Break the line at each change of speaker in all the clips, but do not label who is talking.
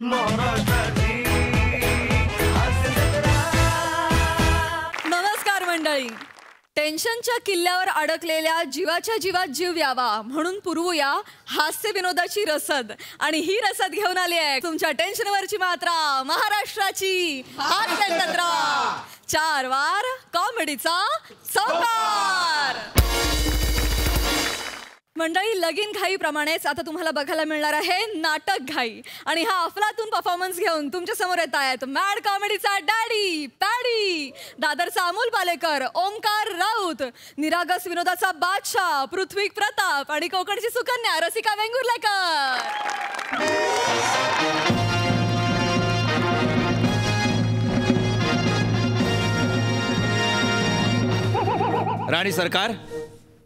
नमस्कार मंडळी. टेन्शनच्या किल्ल्यावर अडकलेल्या जीवाच्या जीवात जीव यावा म्हणून पुरवूया हास्य विनोदाची रसद. आणि ही रसद घेऊन आली आहे तुमच्या टेन्शनवरची मात्रा, महाराष्ट्राची हास्य जत्रा. 4 वार कॉमेडीचा सौकार. मंडळी, लगीन घाई प्रमाणेच आता तुम्हाला बघायला मिळणार आहे नाटक घाई. आणि हा अफलातून परफॉर्मन्स घेऊन तुमच्या समोर येत आहेत मॅड कॉमेडीचा डॅडी पॅडी, दादरचा अमोल पालेकर, ओंकार राऊत, निरागस विनोदाचा बादशाह पृथ्वी प्रताप आणि कोकणची सुकन्या रसिका वेंगुर्लेकर.
राणी सरकार,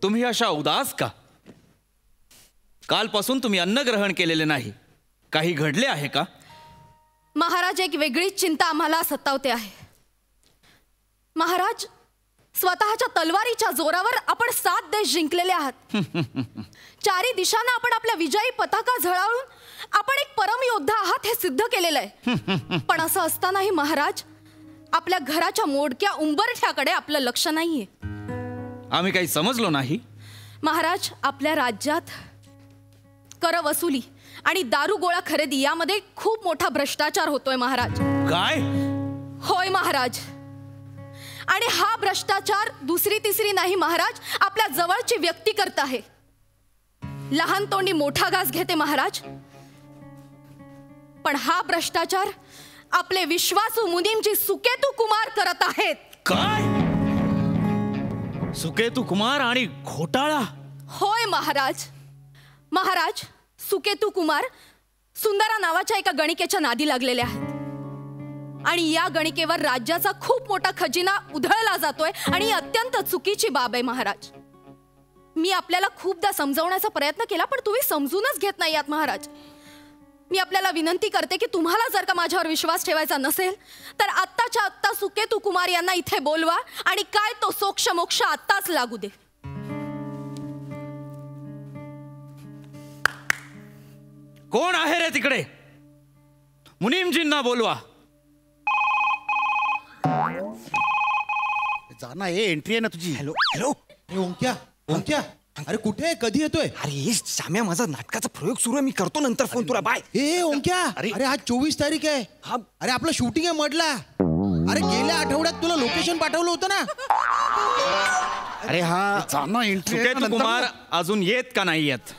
तुम्ही अशा उदास का? कालपासून तुम्ही अन्न ग्रहण केलेले नाही. काही घडले आहे का?
महाराज, एक वेगळीच चिंता आम्हाला सतावते आहे. महाराज, स्वतःच्या तलवारीच्या जोरावर आपण 7 देश जिंकलेले आहात. 4 दिशांना आपण आपल्या विजयी पताका झळाळून आपण एक परमयोद्धा आहात हे सिद्ध केलेलं आहे. पण असं असतानाही महाराज, आपल्या घराच्या मोडक्या उंबरठ्याकडे आपलं लक्ष नाहीये.
आम्ही काही समजलो नाही.
महाराज, आपल्या राज्यात कर वसुली आणि दारू गोळा खरेदी यामध्ये खूप मोठा भ्रष्टाचार होतोय महाराज.
काय?
होय महाराज. आणि हा भ्रष्टाचार दुसरी तिसरी नाही महाराज, आपल्या जवळची व्यक्ती करत आहे. लहान तोंडी मोठा घास घेते महाराज. पण हा भ्रष्टाचार आपले विश्वासू मुनीमजी सुकेतू कुमार करत आहेत.
काय? सुकेतू कुमार आणि घोटाळा?
होय महाराज. महाराज, सुकेतू कुमार सुंदरा नावाच्या एका गणिकेच्या नादी लागलेले आहेत. आणि या गणिकेवर राज्याचा खूप मोठा खजिना उधळला जातोय आणि अत्यंत चुकीची बाब आहे महाराज. मी आपल्याला खूपदा समजावण्याचा प्रयत्न केला पण तुम्ही समजूनच घेत नाही आहात महाराज. मी आपल्याला विनंती करते की तुम्हाला जर का माझ्यावर विश्वास ठेवायचा नसेल तर आत्ताच्या आत्ता सुकेतू कुमार यांना इथे बोलवा आणि काय तो सोक्ष मोक्ष आत्ताच लागू दे.
कोण आहे रे तिकडे? मुनीमजींना बोलवा.
जाना, हे एंट्री आहे ना तुझी.
Hello hello.
ओंक्या, ओंक्या, अरे कुठे आहे? कधी येतोय?
अरे श्याम्या, माझा नाटकाचा प्रयोग सुरू आहे. मी करतो नंतर फोन तुला. बाय.
ए ओंक्या, अरे आज 24 तारीख आहे.
हा.
अरे आपलं शूटिंग आहे मडला. अरे गेल्या आठवड्यात तुला लोकेशन पाठवलं होतं ना. अरे हा जाना, एंट्री.
सुकेतू कुमार अजून येत का नाही येत?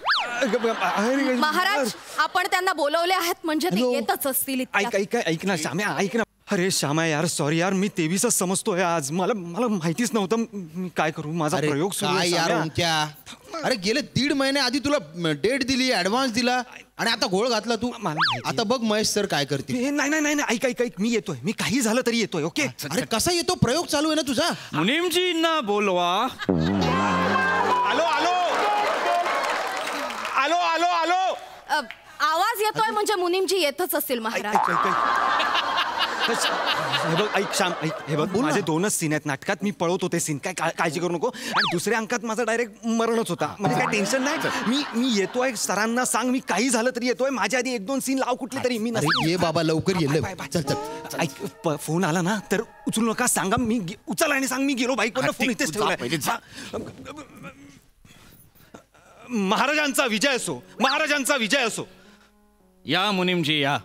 महाराज, आपण त्यांना बोलवले आहेत म्हणजे ते येतच असतील.
ऐक ना श्याम्या, ऐक ना. अरे श्याम्या यार, सॉरी यार, मी 23च समजतोय आज. मला माहितीच नव्हतं. मी काय करू? माझा प्रयोग सुरू आहे.
यार ओंक्या, अरे गेले 1.5 महिने आधी तुला डेट दिली, ऍडव्हान्स दिला आणि आता घोळ घातला तू. आता बघ महेश सर काय करते.
नाही, ऐक, मी येतोय. मी काही झालं तरी येतोय. ओके.
अरे कसा येतो? प्रयोग चालू आहे ना तुझा.
मुनीमजींना बोलवा.
आलो आलो आलो आलो आलो.
आवाज येतोय म्हणजे मुनीमजी येतच असेल महाराज.
हे बघ, ऐक श्याम, ऐक. हे बघ, माझे 2च सीन आहेत नाटकात. मी पळवतो ते सीन. काय काळजी करू नको. आणि दुसऱ्या अंकात माझा डायरेक्ट मरणच होता. म्हणजे काय टेन्शन नाही. मी येतोय. सरांना सांग मी काही झालं तरी येतोय. माझ्या आधी 1-2 सीन लाव कुठले तरी. मी
ये बाबा, लवकर ये. चल चल.
ऐक, फोन आला ना तर उचलू नका. सांगा मी उचल आणि सांग मी गेलो. बाईकवर फोन इथेच ठेवलाय. महाराजांचा विजय असो, महाराजांचा विजय असो.
या मुनीमजी या.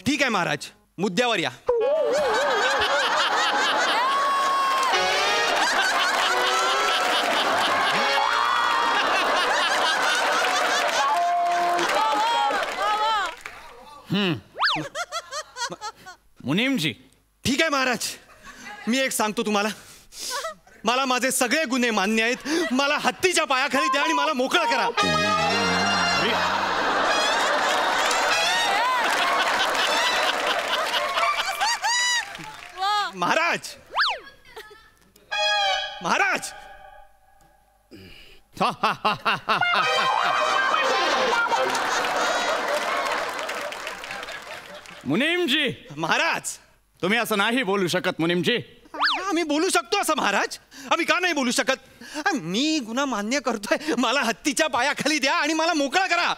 ठीक आहे महाराज, मुद्द्यावर या.
मुनीमजी.
ठीक आहे महाराज, मी एक सांगतो तुम्हाला. मला माझे सगळे गुन्हे मान्य आहेत. मला हत्तीच्या पायाखाली द्या आणि मला मोकळं करा. महाराज, महाराज.
मुनीमजी.
महाराज,
तुम्ही असं नाही बोलू शकत मुनीमजी.
आम्ही बोलू शकतो असं महाराज. आम्ही का नाही बोलू शकत? मी गुन्हा मान्य करतोय. मला हत्तीच्या पायाखाली द्या आणि मला मोकळा करा.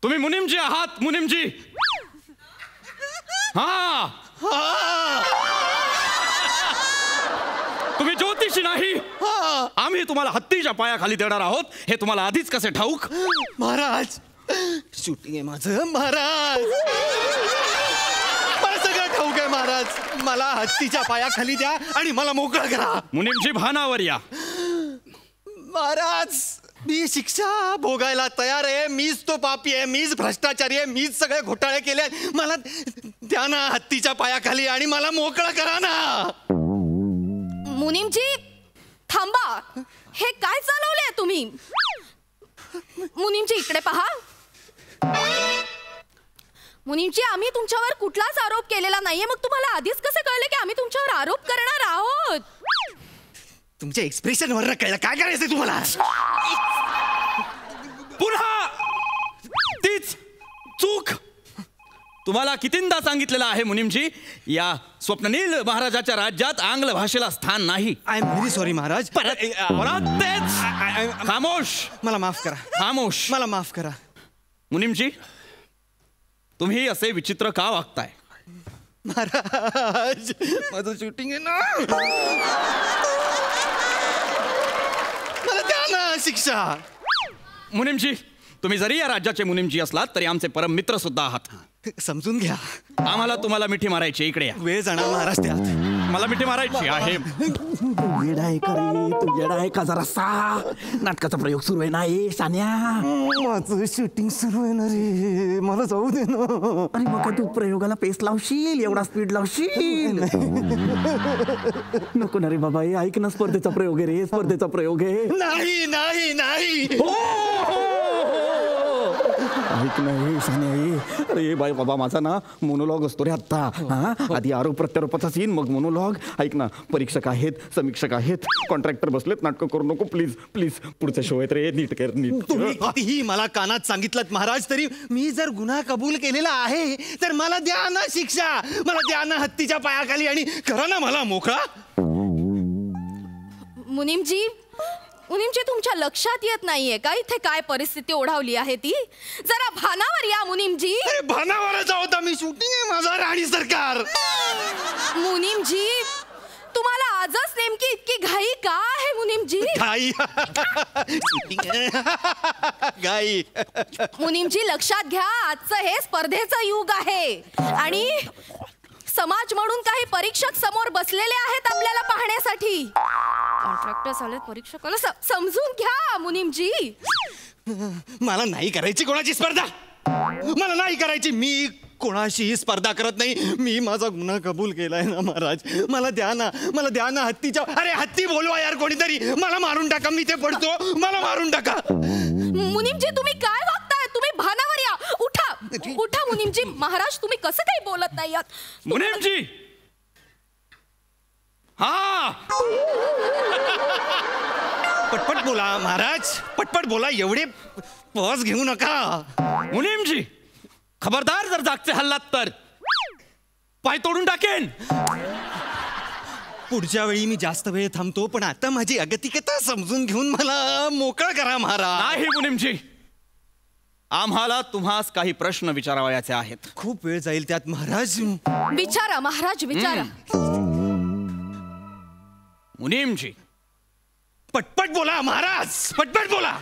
तुम्ही मुनीमजी आहात, मुनीमजी. हा, तुम्ही ज्योतिषी नाही. आम्ही तुम्हाला हत्तीच्या पायाखाली देणार आहोत, हे तुम्हाला आधीच कसे ठाऊक?
महाराज, शूटिंग आहे माझं महाराज. मला सगळं ठाऊक आहे महाराज. मला हत्तीच्या पायाखाली द्या आणि मला मोकळं करा.
मुनीमजी, भानावर या.
महाराज, मी शिक्षा भोगायला तयार आहे. मीच तो पापी आहे, मीच भ्रष्टाचारी आहे, मीच सगळे घोटाळे केले. मला द्या ना हत्तीच्या पायाखाली आणि मला मोकळं करा ना.
मुनीमजी थांबा, हे काय चालवलंय तुम्ही? मुनीमजी इकडे पहा. मुनीमजी, आम्ही तुमच्यावर कुठलाच आरोप केलेला नाहीये. मग तुम्हाला आधीच कसे कळले की आम्ही तुमच्यावर आरोप करणार आहोत?
तुमच्या एक्सप्रेशन वर कळलं काय करायचंय तुम्हाला.
पुन्हा तीच चूक. तुम्हाला कितींदा सांगितलेलं आहे मुनीमजी, या स्वप्ननील महाराजाच्या राज्यात आंग्ल भाषेला स्थान नाही.
I am very sorry Maharaj.
परत तेच. खामोश.
मला माफ करा.
खामोश.
मला माफ करा.
मुनीमजी, तुम्ही असे विचित्र का वागताय?
महाराज, माझं शूटिंग आहे ना. मला द्या ना शिक्षा.
मुनीमजी, तुम्ही जरी या राज्याचे मुनीमजी असलात तरी आमचे परम मित्र सुद्धा आहात.
समजून घ्या.
आम्हाला तुम्हाला मिठी मारायची. इकडे या.
वेळ जाणार महाराज त्यात.
मला मिठी मारायची आहे.
तू येडा आहे का रे? तू येडा आहे का जरासा? नाटकाचा प्रयोग सुरू आहे ना शान्या.
माझं शूटिंग सुरू आहे ना रे, मला जाऊ दे ना.
अरे मग काय तू प्रयोगाला पेस लावशील, एवढा स्पीड लावशील? नको ना रे बाबा, हे ऐक ना, स्पर्धेचा प्रयोग आहे रे, स्पर्धेचा प्रयोग आहे.
नाही नाही नाही.
ऐक ना हे शान्या, हे अरे बाई बाबा, माझा ना मोनोलॉग असतो रे आत्ता. हा, आधी आरोप प्रत्यारोपाचा सीन, मग मोनोलॉग. ऐक ना, परीक्षक आहेत, समीक्षक आहेत, कॉन्ट्रॅक्टर बसलेत. नाटकं करू नको प्लीज प्लीज. पुढचे शो आहेत रे, नीट कर नीट.
तुम्ही कितीही मला कानात सांगितलं महाराज, तरी मी जर गुन्हा कबूल केलेला आहे तर मला द्या ना शिक्षा. मला द्या ना हत्तीच्या पायाखाली आणि करा ना मला मोकळा.
मुनीमजी, मुनीमजी, तुमच्या लक्षात येत नाहीये का इथे काय परिस्थिती ओढावली आहे ती? जरा भानावर या मुनीमजी.
अरे भानावरच होता मी. शूटिंग आहे माझा राणी सरकार.
मुनीमजी, तुम्हाला आजच नेमकी इतकी घाई का आहे मुनीमजी?
गाई. गाई.
मुनीमजी, लक्षात घ्या, आजचं हे स्पर्धेचं युग आहे आणि समाज म्हणून काही परीक्षक समोर बसलेले आहेत आपल्याला पाहण्यासाठी. कॉन्ट्रॅक्टर्स आले, परीक्षक आले, समजून घ्या मुनीमजी.
मला नाही करायची कोणाची स्पर्धा. मला नाही करायची. मी कोणाशीही स्पर्धा करत नाही. मी माझा गुन्हा कबूल केलाय ना महाराज. मला द्या ना, मला द्या ना हत्तीच्या. अरे हत्ती बोलवा यार कोणीतरी. मला मारून टाका, मी ते पडतो. मला मारून टाका.
मुनीमजी, तुम्ही काय वागताय? तुम्ही भानावर या. उठा उठा मुनीमजी. महाराज, तुम्ही कसं काही बोलत नाही आहात?
मुनीमजी, हा,
पटपट बोला महाराज, पटपट बोला. एवढे पॉज घेऊ नका.
मुनीमजी, खबरदार जर जागचे हल्लात तर पाय तोडून टाकेन.
पुढच्या वेळी मी जास्त वेळ थांबतो, पण आता माझी अगतिकता समजून घेऊन मला मोकळं करा महाराज.
नाही मुनीमजी, आम्हाला तुम्हास काही प्रश्न विचारावयाचे आहेत.
खूप वेळ जाईल त्यात महाराज.
विचारा महाराज, विचारा.
मुनीमजी,
पटपट बोला महाराज, पटपट बोला.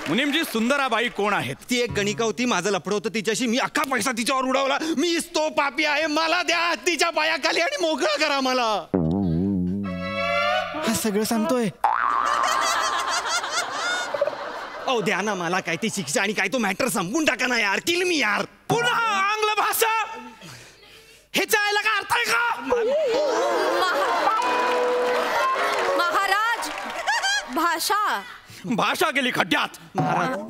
मुनीमजी, सुंदराबाई कोण आहेत?
ती एक गणिका होती. माझं लफडं होतं तिच्याशी. मी अख्खा पैसा तिच्यावर उडवला. मी तो पापी आहे. मला द्या हत्तीच्या पायाखाली आणि मोकळं करा मला.
हा सगळं सांगतोय.
अहो द्या ना मला काय ती शिक्षा आणि काय तो मॅटर संपून टाका ना यार. किल मी यार.
पुन्हा आंग्ल भाषा. ह्याच्या आयला का अर्थ आहे का?
महाराज, भाषा
भाषा गेली खड्ड्यात.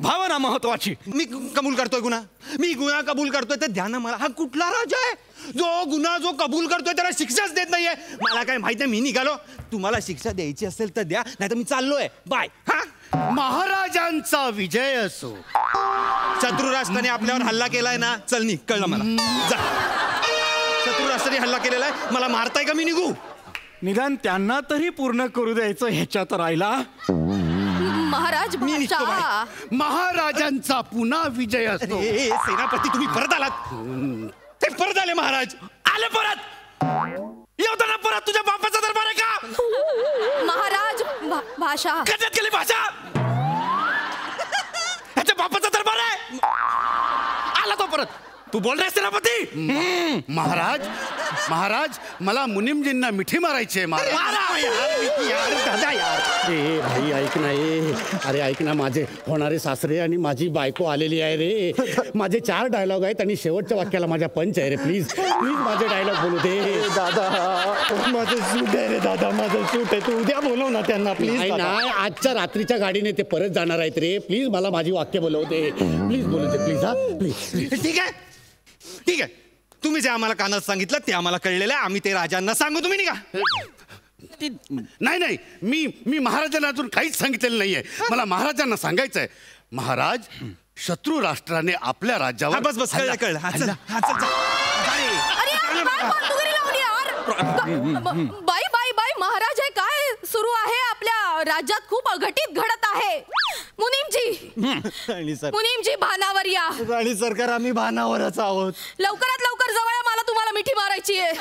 भावना महत्वाची.
मी कबूल करतोय गुन्हा. मी गुन्हा कबूल करतोय तर द्या ना मला. हा कुठला राजा आहे जो गुन्हा जो कबूल करतोय त्याला शिक्षाच देत नाहीये? मला काय माहिती आहे. मी निघालो. तुम्हाला शिक्षा द्यायची असेल तर द्या, नाही तर मी चाललोय. बाय. हा,
महाराजांचा विजय असो.
शत्रू राष्ट्राने आपल्यावर हल्ला केलाय ना. चल निघ. कळलं मला. जा. शत्रू राष्ट्राने हल्ला केलेला आहे. मला मारताय का? मी निघू.
निदान त्यांना तरी पूर्ण करू द्यायचं ह्याच्यात राहिला.
महाराज
मी निघतो
भाषा.
बाहेर. महाराजांचा पुन्हा विजय असतो.
सेनापती तुम्ही परत आलात. ते परत आले महाराज.
आले परत येऊताना परत तुझ्या बापाचा दरबार आहे का?
महाराज भाषा.
कशात गेली भाषा? ह्याच्या बापाचा दरबार आहे. आला तो परत. तू बोल रे सेनापती.
महाराज महाराज मला मुनिमजींना मिठी मारायची आहे महाराज.
दादा यार.
ए भाई ऐक ना. अरे ऐक ना, माझे होणारे सासरे आणि माझी बायको आलेली आहे रे. माझे 4 डायलॉग आहेत आणि शेवटच्या वाक्याला माझ्या पंच आहे रे. प्लीज प्लीज माझे डायलॉग बोलू दे.
दादा माझं सूट आहे रे दादा. माझं सूट आहे. तू उद्या बोलव ना त्यांना प्लीज.
नाही नाही, आजच्या रात्रीच्या गाडीने ते परत जाणार आहेत रे. प्लीज मला माझी वाक्य बोलव दे. प्लीज बोलू दे प्लीज. हा प्लीज.
ठीक आहे ठीक आहे. तुम्ही जे आम्हाला कानात सांगितलं ते आम्हाला कळलेलं आहे. आम्ही ते राजांना सांगू. तुम्ही निघा.
नाही नाही, मी महाराजांना अजून काहीच सांगितलेलं नाहीये. मला महाराजांना सांगायचंय. महाराज, शत्रू राष्ट्राने आपल्या राज्यावर
बस बस कळलं कळलं. हा, चल. हा, चल, चल.
अरे यार, काय बंदुकी लावली यार? बाई बाई बाई महाराज, हे काय सुरू आहे? आपल्या राज्यात खूप अघटित घडत आहे. मुनीमजी भानावर या.
राणी सरकार आम्ही भानावरच आहोत.
लवकरात लवकर जवळ या, मला तुम्हाला मिठी मारायची आहे.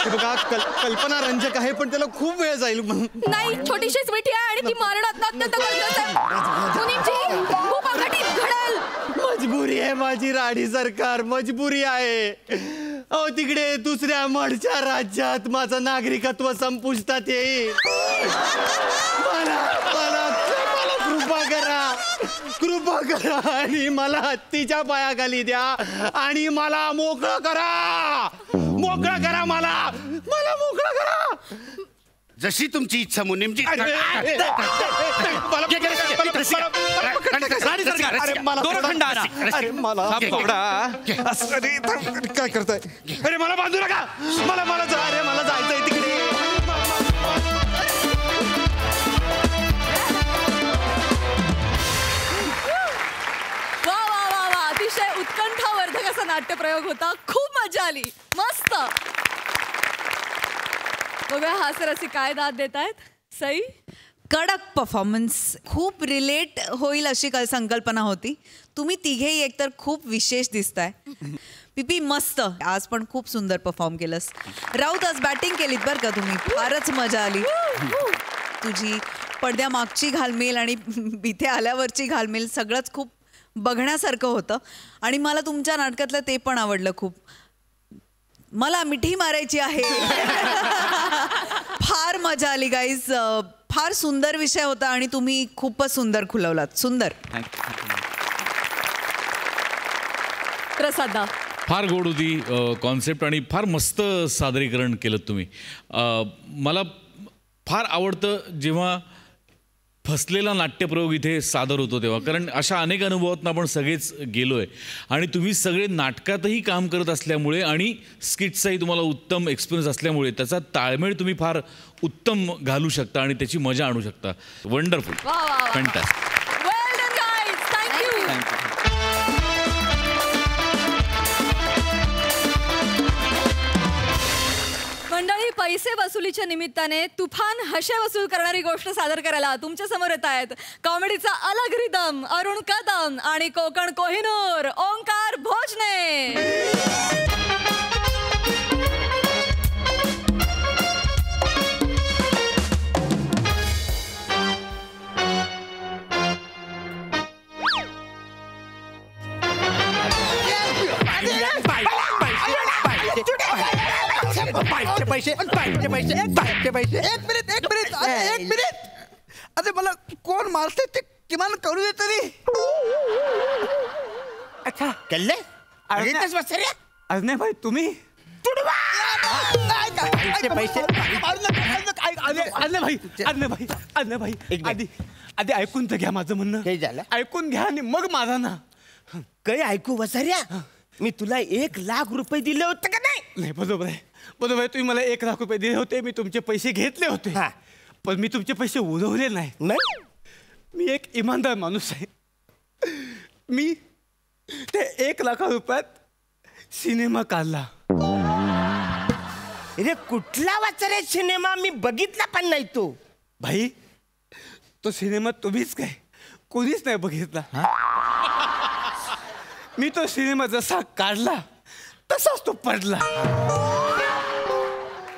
हे बघा कल्पना रंजक आहे पण त्याला खूप वेळ जाईल.
नाही, छोटीशीच मिठी आहे आणि ती मारणं अत्यंत गरजेचं आहे. मुनीमजी, खूप अघटित घडेल.
मजबुरी आहे माझी राणी सरकार. मजबुरी आहे. अहो तिकडे दुसऱ्या मडच्या राज्यात माझं नागरिकत्व संपुष्टात येईल. मला मला मला कृपा करा आणि मला हत्तीच्या पायाखाली द्या आणि मला मोकळं करा. मोकळं करा मला. मला मोकळं करा.
जशी तुमची इच्छा मुनिमजी.
काय करताय? अरे मला बांधू नका. मला जायचंय तिकडे.
वा वा वा वा, अतिशय उत्कंठावर्धक असा नाट्यप्रयोग होता. खूप मजा आली. मस्त. बघा हास्यरसी काय दाद देत आहेत. सई,
कडक परफॉर्मन्स. खूप रिलेट होईल अशी संकल्पना होती. तुम्ही तिघेही एकतर खूप विशेष दिसताय. पीपी मस्त. आज पण खूप सुंदर परफॉर्म केलंस. राऊत आज बॅटिंग केलीत बरं का तुम्ही. फारच मजा आली. तुझी पडद्यामागची घालमेल आणि इथे आल्यावरची घालमेल सगळंच खूप बघण्यासारखं होतं. आणि मला तुमच्या नाटकातलं ते पण आवडलं खूप. मला मिठी मारायची आहे. फार मजा आली गाईज. फार सुंदर विषय होता आणि तुम्ही खूपच सुंदर खुलवलात. सुंदर.
प्रसादा,
फार गोड होती कॉन्सेप्ट आणि फार मस्त सादरीकरण केलं तुम्ही. मला फार आवडतं जेव्हा फसलेला नाट्यप्रयोग इथे सादर होतो तेव्हा, कारण अशा अनेक अनुभवातून आपण सगळेच गेलो आहे आणि तुम्ही सगळे नाटकातही काम करत असल्यामुळे आणि स्किटचाही तुम्हाला उत्तम एक्सपिरियन्स असल्यामुळे त्याचा ताळमेळ तुम्ही फार उत्तम घालू शकता आणि त्याची मजा आणू शकता. वंडरफुल. फॅन्टॅस्टिक.
वेल डन गाईज. थँक्यू. मंडळी, पैसे वसुलीच्या निमित्ताने तुफान हशे वसूल करणारी गोष्ट सादर करायला तुमच्या समोर येत आहेत कॉमेडीचा अलग रिदम अरुण कदम आणि कोकण कोहिनूर ओंकार भोजने.
पैसे एक मिनिट. अरे मला कोण मारते ते किमान करू दे तरी. अच्छा कल्ले अजने भाई तुम्ही आधी ऐकून तर घ्या माझं म्हणणं. ऐकून घ्या आणि मग माझा ना
काही ऐकू वसाऱ्या. मी तुला 1 लाख रुपये दिले होते का नाही?
नाही, बरोबर आहे बरोबर आहे. तुम्ही मला 1 लाख रुपये दिले होते. मी तुमचे पैसे घेतले होते पण मी तुमचे पैसे उडवले नाही. मी एक इमानदार माणूस आहे. मी ते 1 लाख रुपयात सिनेमा काढला.
अरे कुठला वाचरे सिनेमा? मी बघितला पण नाही तो.
भाई तो सिनेमा तुम्हीच काय कोणीच नाही बघितला. मी तो सिनेमा जसा काढला तसाच तो पडला.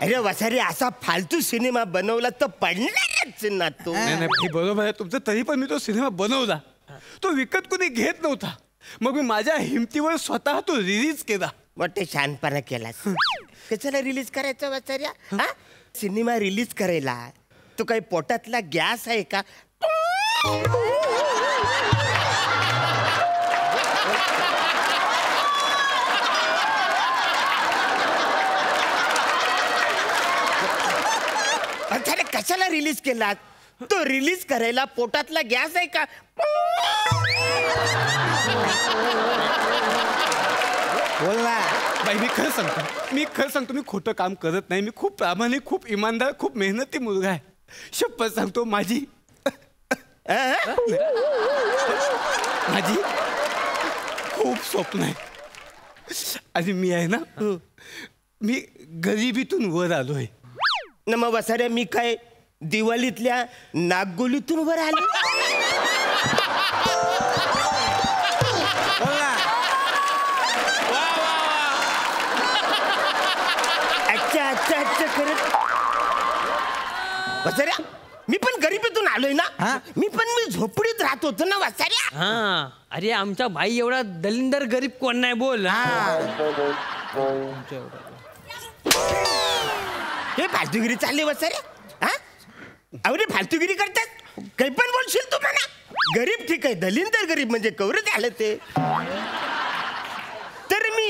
अरे वसारे असा फालतू सिनेमा बनवला तर पडणारच ना तू.
नाही बरोबर आहे तुमचं. तरी पण मी तो सिनेमा बनवला. तो विकत कोणी घेत नव्हता. मग मी माझ्या हिमतीवर स्वतः तो रिलीज केला.
मोठे शहाणपणा केलास. कशाला रिलीज करायचं वसाऱ्या? हा सिनेमा रिलीज करायला तो काही पोटातला गॅस आहे का? अरे कशाला रिलीज केला? तो रिलीज करायला पोटातला गॅस आहे का? बोल ना
बाई मी खरं सांगतो मी खोटं काम करत नाही. मी खूप प्रामाणिक खूप इमानदार खूप मेहनती मुलगा आहे. शपथ सांगतो माझी खूप स्वप्न आहे. आणि मी आहे ना मी गरिबीतून वर आलोय.
न मग वसाऱ्या मी काय दिवाळीतल्या नागगोलीतून वर आलो? अच्छा खरं वसाऱ्या मी पण गरिबीतून आलोय ना. मी झोपडीत राहत होतो ना वसाऱ्या.
हा अरे आमचा भाई एवढा दलिंदर गरीब कोण नाही बोल.
हे फालतूगिरी चालली वसाऱ्या. हा अरे फालतूगिरी करतात. काही पण बोलशील तू म्हणा. गरीब ठीक आहे दलिंदर गरीब म्हणजे कवरच आलं ते. तर मी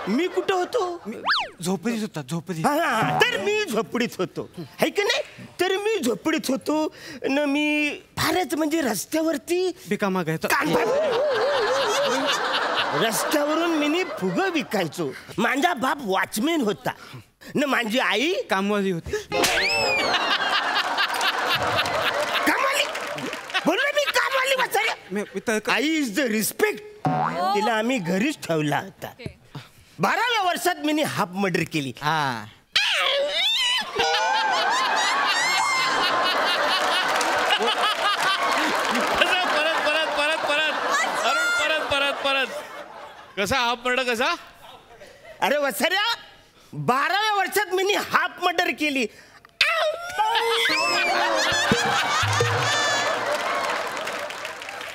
मी कुठं होतो?
झोपडीत होता झोपडीत.
तर मी झोपडीत होतो है की नाही. तर मी झोपडीत होतो न मी फारच म्हणजे रस्त्यावरती
बिकामा घ्यायचा.
रस्त्यावरून मी फुगं विकायचो. माझा बाप वॉचमॅन होता न माझी आई
कामवाली होती.
कामवाली बोललो मी कामवाली वाचायला. I is the respect. तिला आम्ही घरीच ठेवला होता. 12व्या वर्षात मी हाफ मर्डर केली.
परत कसा हाफ मर्डर कसा?
अरे वसाऱ्या 12व्या वर्षात मी हाफ मर्डर केली.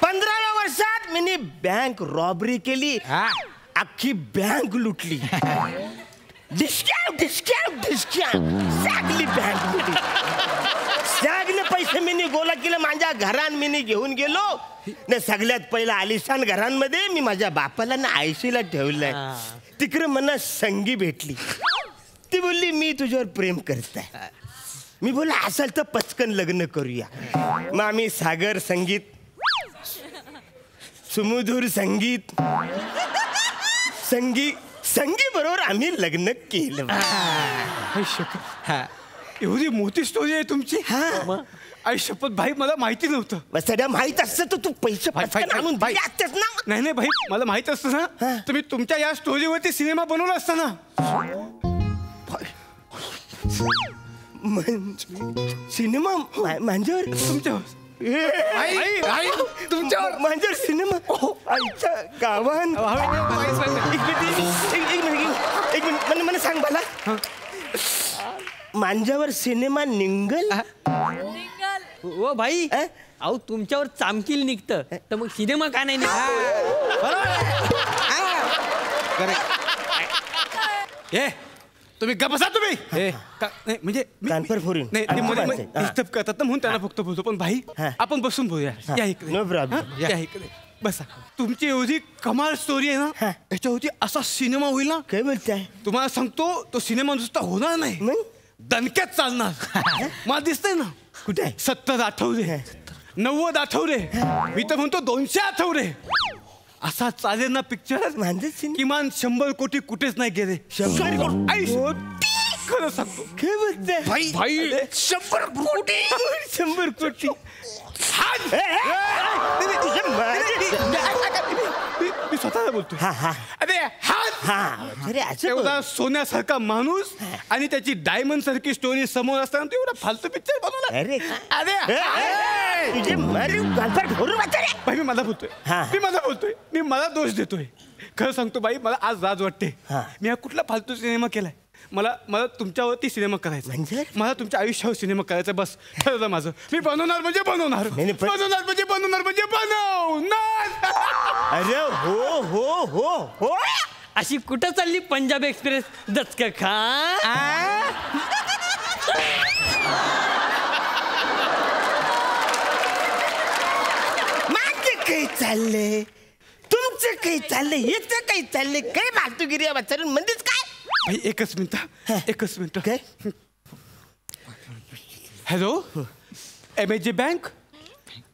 15व्या वर्षात मी बँक रॉबरी केली. अख्खी बँक लुटली. सगळी बँक लुटली. सगळे पैसे मी गोळा केले. माझ्या घरान मी घेऊन गेलो न. सगळ्यात पहिला आलिशान घरांमध्ये मी माझ्या बापाला ना आयशीला ठेवलंय. तिकडे मला संगी भेटली. ती बोलली मी तुझ्यावर प्रेम करताय. मी बोलला असेल तर पचकन लग्न करूया. मग आम्ही सागर संगीत सुमधुर संगीत संगी बरोबर आम्ही लग्न केलं.
एवढी मोठी स्टोरी आहे तुमची. आई शपथ भाई मला माहिती नव्हतं.
सगळ्या माहित असतं तर तू पैसे आणून दिले असतेस ना.
नाही भाई मला माहित असतं ना तर मी तुमच्या या स्टोरीवरती सिनेमा बनवला असता ना.
सिनेमा माझ्यावर
तुमच्यावर
तुमच्यावर माझ्यावर सिनेमा आईच्या गावान. एक मिनिट मला सांग मला माझ्यावर सिनेमा निघल?
ओ भाई अहो तुमच्यावर चामकील निघतं तर मग सिनेमा का नाही
तुम्ही गपसा तुम्ही म्हणजे डिस्टर्ब करतात ना म्हणून त्यांना फक्त बोलतो. पण भाई आपण बसून बोलूया. या इकडे या इकडे बसा. तुमची एवढी कमाल स्टोरी आहे ना याच्यावरती असा सिनेमा होईल ना.
काय बोलताय?
तुम्हाला सांगतो तो सिनेमा नुसता होणार नाही दणक्यात चालणार. मला दिसतंय ना
कुठे
70 आठवडे 90 आठवडे मी तर म्हणतो 200 आठवडे असा चालेल ना पिक्चर. किमान 100 कोटी कुठेच नाही गेले.
100 कोटी
खरं सांगतो.
काय बोलताय
भाई
100 कोटी 100 कोटी
मी स्वतःला बोलतो. अरे एवढा सोन्यासारखा माणूस आणि त्याची डायमंड सारखी स्टोरी समोर असताना तू एवढा फालतू पिक्चर बनवला.
अरे
मी मला दोष देतोय. खरं सांगतो बाई, मला आज लाज वाटते. मी हा कुठला फालतू सिनेमा केलाय. मला तुमच्यावरती सिनेमा करायचा. म्हणजे मला तुमच्या आयुष्यावर सिनेमा करायचा. बस ठरलं माझं. मी बनवणार म्हणजे बनवणार.
अरे हो हो हो हो.
अशी कुठं चालली पंजाब एक्सप्रेस दचका खा.
माझे काही चाललंय, तुमचं काही चाललंय, याचं काही चाललंय. काय फालतूगिरी वाचारून म्हणतेच काय.
एकच मिनिट.
काय?
Hello, MAG bank.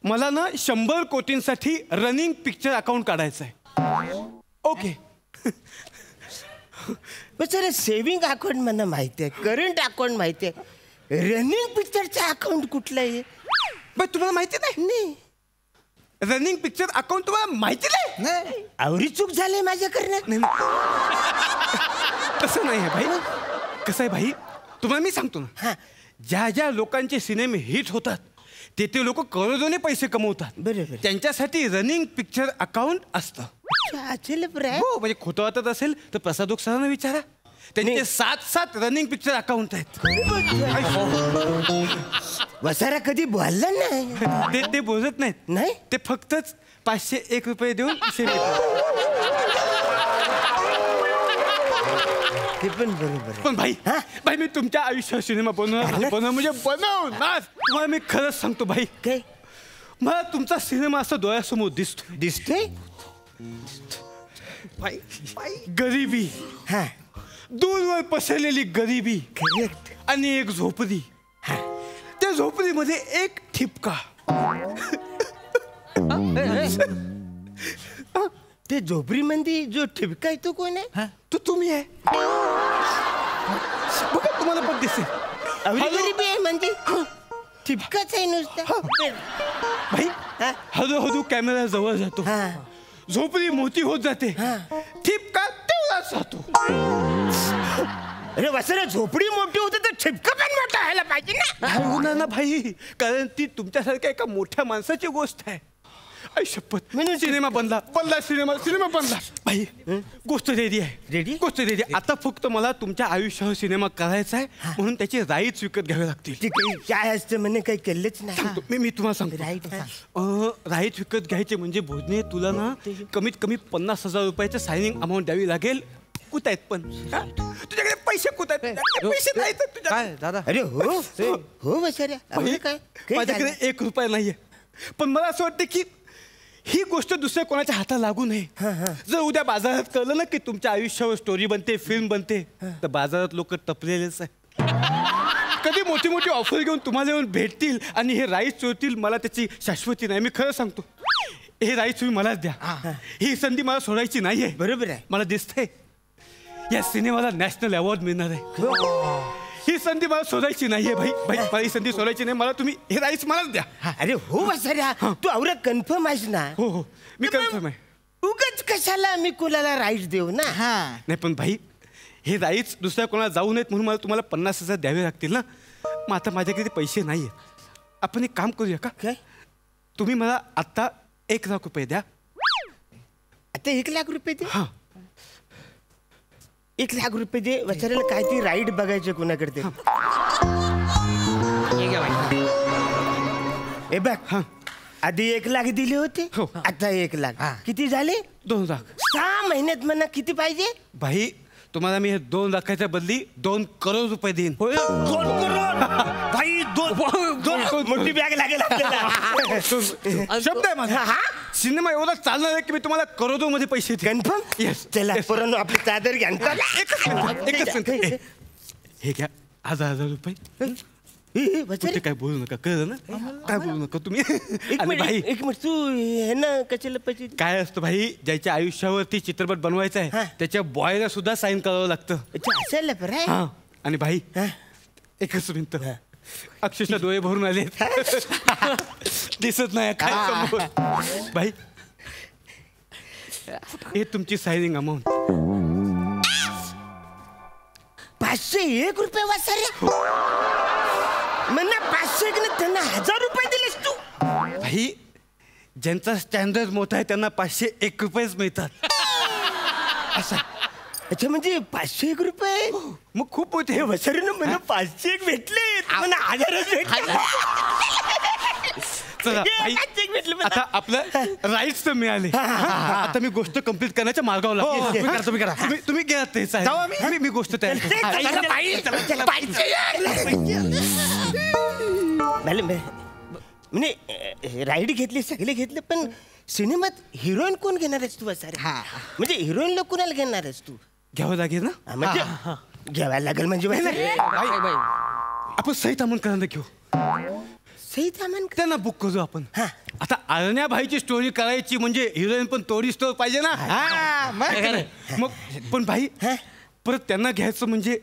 मला ना 100 कोटींसाठी रनिंग पिक्चर अकाउंट काढायचं आहे. ओके.
सर सेव्हिंग अकाउंट मला माहिती आहे, करंट अकाउंट माहिती आहे, रनिंग पिक्चरचं अकाउंट कुठलं आहे
तुम्हाला माहिती नाही? रनिंग पिक्चर अकाउंट तुम्हाला माहिती नाही?
आवरी चूक झाली माझ्याकडनं.
तसं नाही आहे भाई. कसं आहे भाई, तुम्हाला मी सांगतो ना, ज्या ज्या लोकांचे सिनेमे हिट होतात ते लोक करोडोने पैसे कमवतात.
बरोबर.
त्यांच्यासाठी रनिंग पिक्चर अकाउंट असतं. हो, म्हणजे खोटं वाटत असेल तर प्रसादोक सरांना विचारा. त्यांचे 7 रनिंग पिक्चर अकाउंट आहेत.
वसारा कधी बोलला नाही.
ते बोलत नाहीत.
नाही,
ते फक्तच 501 रुपये देऊन
ते पण बरोबर.
पण भाई मी तुमच्या आयुष्यात सिनेमा बनवणार म्हणजे बनवणार. तुम्हाला मी खरंच सांगतो भाई,
काय
मला तुमचा सिनेमा असं डोळ्यासमोर
दिसतोय.
गरिबी, दूरवर पसरलेली गरिबी आणि एक झोपडी. त्या झोपडीमध्ये एक ठिपका.
ते झोपडीमध्ये जो ठिपका आहे तो कोण आहे?
तो तुम्ही आहे. बघा तुम्हाला पण दिसेल.
गरिबी आहे म्हणजे ठिपकाच आहे नुसतं.
भाई हळूहळू कॅमेरा जवळ जातो. झोपडी मोठी होत जाते. ठिपका तेवढाच जातो.
अरे वसरा, झोपडी मोठी होते तर ठिपका पण मोठा व्हायला पाहिजे ना.
होणार ना भाई, कारण ती तुमच्यासारख्या एका मोठ्या माणसाची गोष्ट आहे. आई शपथ, सिनेमा बनला. सिनेमा बनला भाई. गोष्ट रेडी आहे. गोष्ट रेडी. आता फक्त मला तुमच्या आयुष्यावर सिनेमा करायचा आहे, म्हणून त्याचे राईट्स विकत घ्यावे लागतील.
काय असतं म्हणे, काही केलंच नाही.
मी तुम्हाला सांगतो. राईट्स विकत घ्यायचे म्हणजे भोजने तुला ना कमीत कमी 50,000 रुपयाचं सायनिंग अमाऊंट द्यावी लागेल. कुठं आहेत पण तुझ्याकडे पैसे कुठं आहेत? पैसे नाही
काय दादा?
अरे हो हो वसऱ्या, काय
माझ्याकडे 1 रुपया नाहीये. पण मला असं वाटतं की ही गोष्ट दुसऱ्या कोणाच्या हातात लागू नये. जर उद्या बाजारात कळलं ना की तुमच्या आयुष्यावर स्टोरी बनते, फिल्म बनते, तर बाजारात लोक टपलेलेच आहे. कधी मोठी मोठी ऑफर घेऊन तुम्हाला येऊन भेटतील आणि हे राईस चोरतील, मला त्याची शाश्वती नाही. मी खरं सांगतो, हे राईस तुम्ही मलाच द्या. ही संधी मला सोडायची नाहीये.
बरोबर आहे.
मला दिसतंय या सिनेमाला नॅशनल अवॉर्ड मिळणार आहे. ही संधी मला शोधायची नाहीये भाई. मला ही संधी शोधायची नाही. मला तुम्ही हे राईस मलाच द्या.
अरे हो वसऱ्या, तू आवरा कन्फर्म आहेस ना?
हो मी कन्फर्म आहे.
उगाच कशाला मी कुणाला राईस देऊ ना.
नाही पण भाई, हे राईस दुसऱ्या कोणाला जाऊ नयेत म्हणून मला तुम्हाला 50,000 द्यावे लागतील ना. मग आता माझ्याकडे पैसे नाहीये. आपण एक काम करूया का?
काय?
तुम्ही मला आता 1,00,000 रुपये द्या.
आता 1,00,000 रुपये दे. 1,00,000 रुपये दे. वसऱ्याला काय ती राईड बघायचं कोणाकडे. हे बघ, आधी 1,00,000 दिले होते, आता 1,00,000 किती झाले?
2,00,000.
6 महिन्यात म्हणा किती पाहिजे?
भाई तुम्हाला मी हे 2,00,000च्या बदली 2 करोड रुपये देईन.
2 करोड भाई. 2 मोठी बॅग लागेल आपल्याला.
शब्द आहे माझा. सिनेमा एवढा चालणार आहे की मी तुम्हाला करोडोमध्ये पैसे देईन.
कन्फर्म?
येस.
चला पोरांनो, आपली चादर घ्या.
एकच मिनिट. हे घ्या 1,000 रुपये. कुठे काय बोलू नका, कळलं ना? काय बोलू नका तुम्ही. आणि भाई
एक मिनिट, तू हे ना कशाला पैसे?
काय असतं भाई, ज्याच्या आयुष्यावरती चित्रपट बनवायचा आहे त्याच्या बॉयला सुद्धा साईन करावं लागतं.
असेल बरं.
हा. आणि भाई एकच मिनिट, अक्षरशः डोळे भरून आले. दिसत नाही काय समोर. भाई हे तुमची सायनिंग अमाऊंट.
501 रुपये वाचारे. मला 501 ना त्यांना 1000 रुपये दिलेस तू.
भाई ज्यांचा स्टँडर्ड मोठा आहे त्यांना 501 रुपयेच मिळतात.
असं अच्छा म्हणजे 501 रुपये
मग खूप मोठे.
वसारीनं मला 501 भेटले. मला 1000च भेटले.
चला भाई,
501 भेटले मला.
आता आपलं राईट्स तर मिळाले. आता मी गोष्ट कंप्लीट करण्याच्या मार्गावर लागतो. तुम्ही घ्या ते साहेब. मी गोष्ट तयार
म्हणजे राईड घेतली सगळे घेतले पण सिनेमात हिरोईन कोण घेणार आहेस तू वसारे? म्हणजे हिरोईनला कोणाला घेणार आहेस तू?
घ्यावं लागेल ना.
म्हणजे घ्यायला लागेल म्हणजे वसारे.
आपण सही थांबून करायला घेऊ.
सही थांबून
त्यांना बुक करू आपण. आता अरण्या भाईची स्टोरी करायची म्हणजे हिरोईन पण तोडी स्टोर पाहिजे ना. मग पण भाई परत त्यांना घ्यायचं म्हणजे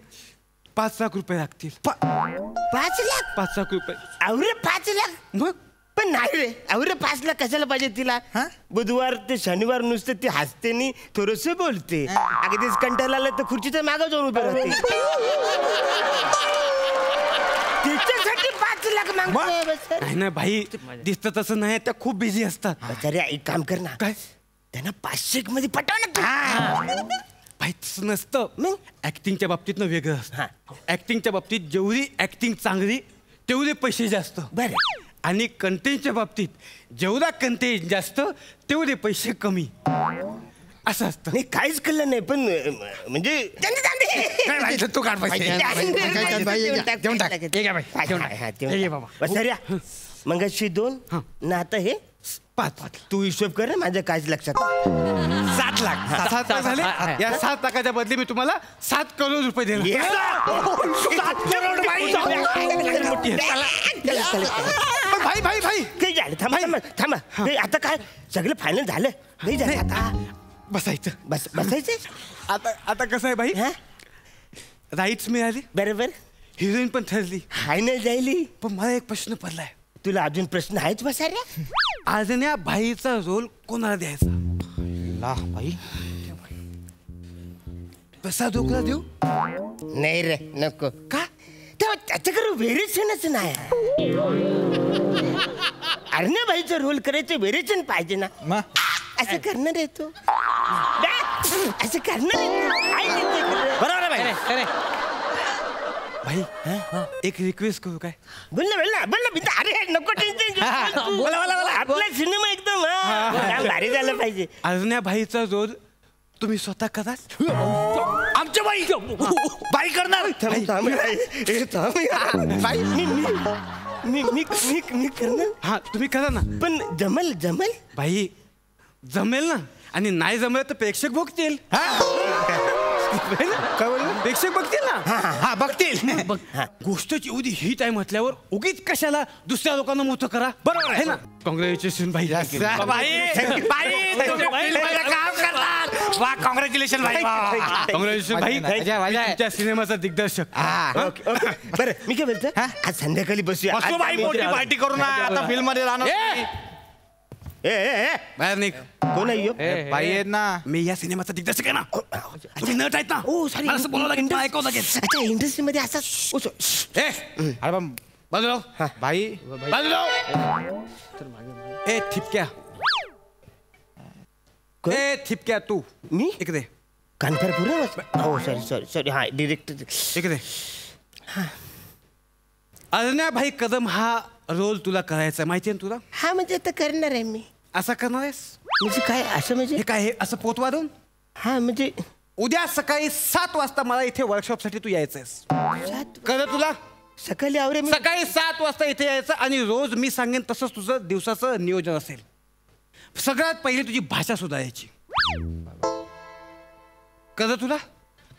5 लाख रुपये लागतील.
5 लाख?
5 लाख रुपये.
अवरे 5 लाख?
मग
पण नाही रे, अवरे 5 लाख कशाला पाहिजे तिला? बुधवार ते शनिवार नुसतं ती हसते नी थोडस बोलते. अगदीच कंटाळा आला तर खुर्चीच्या मागं जाऊन उभे राहते. तिच्यासाठी 5 लाख मागतोय.
नाही ना भाई, दिसतं तसं नाही. त्या खूप बिझी असतात.
अरे एक काम कर ना.
काय?
त्यांना 501 मध्ये पटव ना.
भाई तसं नसतं. मग ऍक्टिंगच्या बाबतीत ना वेगळं असतं. ऍक्टिंगच्या बाबतीत जेवढी ऍक्टिंग चांगली तेवढे पैसे जास्त.
बरं.
आणि कंटेंटच्या बाबतीत जेवढा कंटेंट जास्त तेवढे पैसे कमी. असं असतं.
नाही काहीच कळलं नाही पण म्हणजे
तू काढ
मगाशी 2 ना आता हे 5. तू हिशोब कर ना, माझ्या काहीच लक्षात.
7 लाख. 7 लाख झाले. या 7 लाखाच्या बदली मी तुम्हाला 7 करोड रुपये देणार. भाई भाई भाई
काही झालं? थांबा थांबा. आता काय सगळं फायनल झालं? नाही झालं आता.
बसायचं.
बसायचं.
आता कसं आहे भाई, राईट्स मिळाली
बरोबर.
हिरोईन पण ठरली.
फायनल जायली.
पण मला एक प्रश्न पडलाय.
तुला अजून प्रश्न आहेच बसाऱ्या?
अरण्या भाईचा रोल कोणाला द्यायचा?
भाई
प्रसाद ओकला देऊ?
नाही रे नको. का? तेव्हा त्याच्याकडे व्हेरिएशनच नाही. अरण्या भाईचा रोल करायचं व्हेरिएशन पाहिजे ना. असं करणार आहे तू? असं करणार आहे?
बरोबर आहे भाई. एक रिक्वेस्ट करू काय?
बोल ना. अरे नको टेन्शन. आपला सिनेमा एकदम भारी झाला पाहिजे.
अरण्या भाईचा रोल तुम्ही स्वतः करा.
आमच्या बाई करणार.
मी करणार.
हा तुम्ही करा ना.
पण जमल
भाई जमेल ना. आणि नाही जमेल तर प्रेक्षक बघतील. प्रेक्षक बघतील ना.
हा बघतील.
गोष्टची एवढी हिट आहे म्हटल्यावर उगीच कशाला दुसऱ्या लोकांना मोठं करा. बरोबर आहे ना. कॉंग्रॅच्युलेशन भाई.
कॉंग्रॅच्युलेशन भाई.
कॉंग्रॅच्युलेशन भाई. तुमच्या सिनेमाचा दिग्दर्शक.
बरं मी काय बोलतो, आज संध्याकाळी बसूया.
मोठी पार्टी करू ना. आता फिल्म मध्ये राहणार.
बाहेर निघ.
कोण आहे ह्यो?
बाई आहेत ना.
मी या सिनेमाचा दिग्दर्शक आहे ना. तुम्ही नट आहेत ना. मला असं बोलावं लागेल. ऐकावं लागेल.
अच्छा इंडस्ट्री मध्ये असाच.
अरे पण
बाजूला
भाई
बाजूला. ए ठिपक्या. ए ठिपक्या तू
मी
इकडे.
कानपूर. हो सॉरी हा डिरेक्टर
इकडे. अरण्या भाई कदम हा रोल तुला करायचा माहिती आहे तुला?
हा म्हणजे आता करणार आहे मी.
असा करणार आहेस?
म्हणजे काय असं म्हणजे?
हे काय हे असं पोत वाढून?
हा म्हणजे
उद्या सकाळी 7 वाजता मला इथे वर्कशॉप साठी तू यायचंयस. कळलं तुला?
सकाळी आवरे मी.
सकाळी 7 वाजता इथे यायचं आणि रोज मी सांगेन तसंच तुझं दिवसाचं नियोजन असेल. सगळ्यात पहिले तुझी भाषा सुधारायची. कळलं तुला?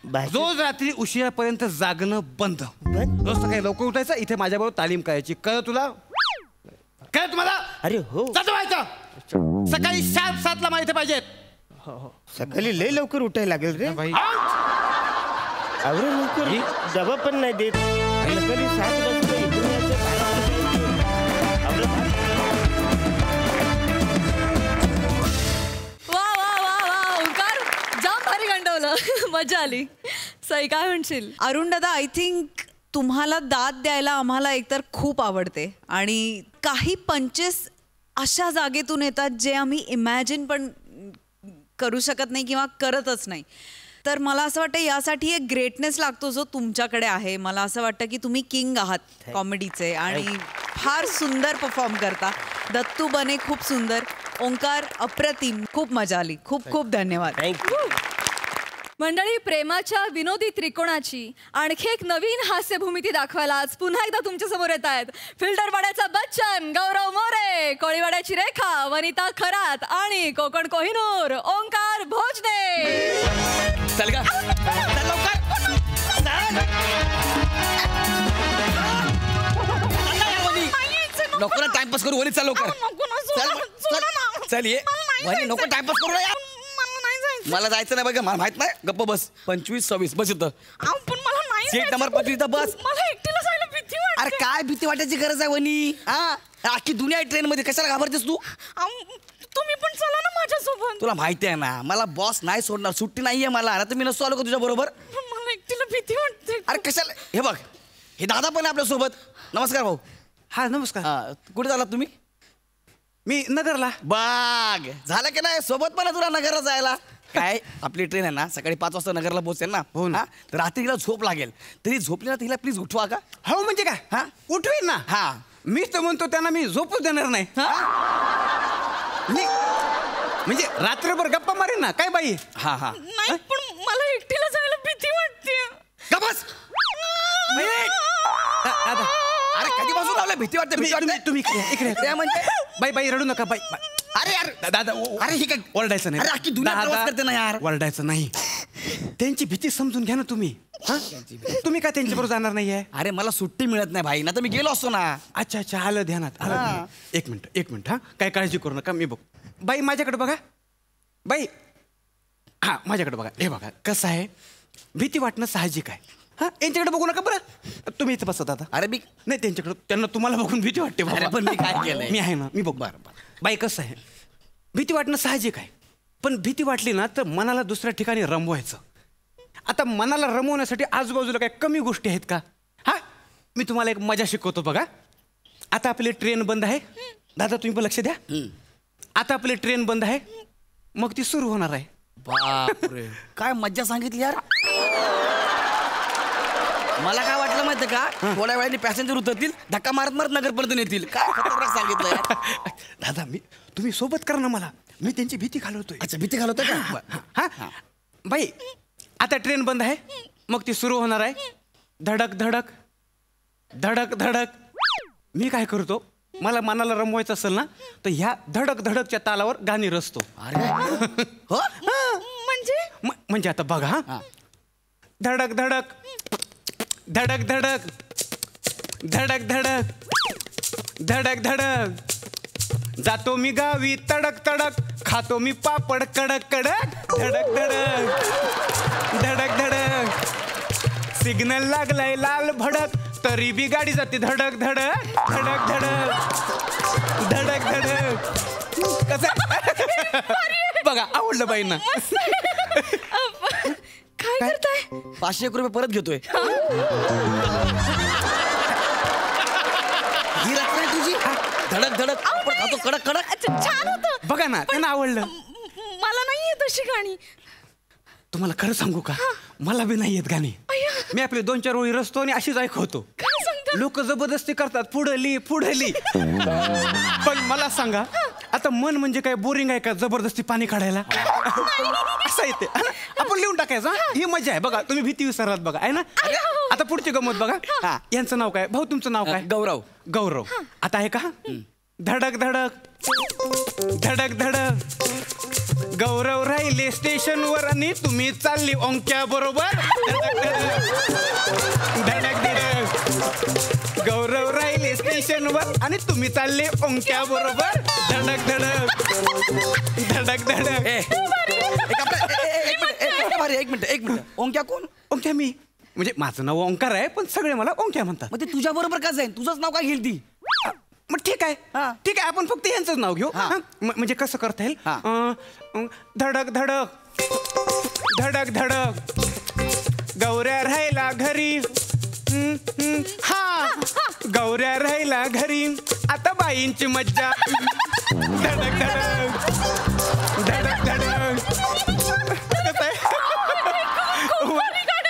रोज रात्री उशिरापर्यंत जागणं बंद. रोज सकाळी लवकर उठायचं, इथे माझ्याबरोबर तालीम करायची. कळलं तुला? कळलं तुम्हाला?
अरे हो.
व्हायचं सकाळी 7:00 मला इथे पाहिजेत.
सकाळी लय लवकर उठायला लागेल रे. आवरे लवकर डबा पण नाही देत. सकाळी 7 वाजता इकडे यायचं.
वा वा वा वा मजा आली. सई काय म्हणशील?
अरुण दादा, आय थिंक तुम्हाला दाद द्यायला आम्हाला एकतर खूप आवडते आणि काही पंचेस अशा जागेतून येतात जे आम्ही इमॅजिन पण करू शकत नाही किंवा करतच नाही. तर मला असं वाटतं यासाठी एक ग्रेटनेस लागतो जो तुमच्याकडे आहे. मला असं वाटतं की तुम्ही किंग आहात कॉमेडीचे आणि फार सुंदर परफॉर्म करता. दत्तू बने खूप सुंदर, ओंकार अप्रतिम, खूप मजा आली. खूप खूप धन्यवाद.
मंडळी, प्रेमाच्या विनोदी त्रिकोणाची आणखी एक नवीन हास्यभूमिती दाखवायला आज पुन्हा एकदा तुमच्या समोर येत आहेत फिल्टरवाड्याचा बच्चन गौरव मोरे, कोळीवाड्याची रेखा वनिता खरात आणि कोकण कोहिनूर ओंकार भोजने.
चल का चल लवकर. नको ना टाइमपास करू वनी. चल लवकर चल ये वनी. नको टाइमपास करू ना यार. मला जायचं नाही बघा. मला माहित नाही. गप्प बस. 25-26 बस इथं. सीट नंबर 25 बस.
मला एकटीला जायला भीती वाटते.
अरे काय भीती वाटायची गरज आहे वनी? हा अख्खी दुनिया आहे ट्रेन मध्ये. कशाला घाबरतेस तू?
तुम्ही पण चला ना माझ्यासोबत.
तुला माहिती आहे ना मला बॉस नाही सोडणार. सुट्टी नाहीये मला. आता मी नसतो आलो का तुझ्या बरोबर?
मला एकटीला भीती वाटते.
अरे कशाला? हे बघ हे दादा पण आहे आपल्या सोबत. नमस्कार भाऊ.
हा नमस्कार.
कुठे झाला तुम्ही?
मी नगरला.
बाग झालं की नाही? सोबत पण आहे तुला नगरला जायला. काय आपली ट्रेन आहे ना सकाळी 5 वाजता नगरला पोहोचेल ना.
हो ना.
तर रात्री तिला झोप लागेल. तरी झोपली ना तिला प्लीज उठवा का?
हो म्हणजे काय?
हा
उठवीन ना.
हा
मी तर म्हणतो त्यांना मी झोपूच देणार नाही. म्हणजे रात्रभर गप्पा मारेन ना. काय बाई?
हा हा
नाही पण मला एकटीला जायला भीती वाटते.
का बस.
दादा
अरे कधीपासून लावलं भीती वाटते? भीती वाटते?
तुम्ही इकडे
त्या म्हणजे
बाई बाई रडू नका बाई.
अरे यार
दादा
अरे ही काय
ओरडायचं नाही.
अरे अख्खी दुनिया प्रवास करते ना यार.
ओरडायचं नाही. त्यांची भीती समजून घ्या ना तुम्ही. तुम्ही काय त्यांच्या बरोबर जाणार नाहीये?
अरे मला सुट्टी मिळत नाही भाई. ना तर मी गेलो असतो ना.
अच्छा अच्छा आलं ध्यानात आलं ध्यानात. एक मिनिट हा काय काळजी करू नका. मी बघ बाई माझ्याकडे बघा. बाई हा माझ्याकडे बघा. हे बघा कसं आहे भीती वाटणं साहजिक आहे. हा यांच्याकडे बघू नका बरं. तुम्ही इथे बसत आता.
अरे मी
नाही त्यांच्याकडे त्यांना तुम्हाला बघून भीती वाटते.
अरे पण मी काय केलंय?
मी आहे ना. मी बघ बरं बाई कसं आहे भीती वाटणं साहजिक आहे. पण भीती वाटली ना तर मनाला दुसऱ्या ठिकाणी रमवायचं. आता मनाला रमवण्यासाठी आजूबाजूला काय कमी गोष्टी आहेत का? हा मी तुम्हाला एक मजा शिकवतो बघा. आता आपली ट्रेन बंद आहे. दादा तुम्ही पण लक्ष द्या. आता आपली ट्रेन बंद आहे मग ती सुरू होणार आहे.
बापरे काय मज्जा सांगितली यार. मला काय वाटलं माहितीये का थोड्या वेळाने पॅसेंजर उतरतील धक्का मारत मारत नगरपर्यंत येतील. काय खतरनाक सांगितलं.
दादा तुम्ही सोबत करा ना मला. मी त्यांची भीती घालवतोय.
अच्छा भीती घालवतोय का?
हा बाई आता ट्रेन बंद आहे मग ती सुरू होणार आहे. धडक धडक धडक धडक. मी काय करतो मला मनाला रमवायचं असेल ना तर ह्या धडक धडकच्या तालावर गाणी रचतो.
अरे हो
म्हणजे आता बघा हा धडक धडक धडक धडक धडक धडक धडक धडक जातो मी गावी तडक तडक खातो मी पापड कडक कडक धडक धडक धडक धडक सिग्नल लागलाय लाल भडक तरी बी गाडी जाते धडक धडक धडक धडक धडक धडक. कसं बघा आवडलं बाईंना.
काय करताय?
501 रुपये परत घेतोय. ही रचना आहे तुझी. धडक धडक आपण खातो कडक कडक.
छान होतं.
बघा ना त्यांना आवडलं.
मला नाही येत अशी गाणी.
तुम्हाला खरं सांगू का मला बी नाही येत गाणी. मी आपले 2-4 ओळी रचतो आणि अशीच ऐकवतो. लोक जबरदस्ती करतात पुढली पुढली. पण मला सांगा आता मन म्हणजे काय बोरिंग आहे का जबरदस्ती पाणी काढायला? असं येते आपण लिहून टाकायचं. ही मजा आहे बघा. तुम्ही भीती विसरलात बघा आहे ना. आता पुढची गमत बघा. यांचं नाव काय भाऊ? तुमचं नाव काय?
गौरव.
गौरव. आता आहे का धडक धडक धडक धडक. गौरव राहिले स्टेशनवर आणि तुम्ही चालली ओंक्या बरोबर धडक धडक. गौरव राहिले स्टेशनवर आणि तुम्ही चालले ओंक्या बरोबर धडक धडक धडक धडक.
एक मिनिट ओंक्या कोण?
ओंक्या मी. म्हणजे माझं नाव ओंकार आहे पण सगळे मला ओंक्या म्हणतात.
मग ते तुझ्या बरोबर का जाईल? तुझंच नाव काय घेईल ती?
मग ठीक आहे ठीक आहे आपण फक्त यांचंच नाव घेऊ. म्हणजे कसं करता येईल धडक धडक धडक धडक गौऱ्या राहिला घरी हा गौऱ्या राहिला घरी आता बाईंची मज्जा धडक धडक धडक धडक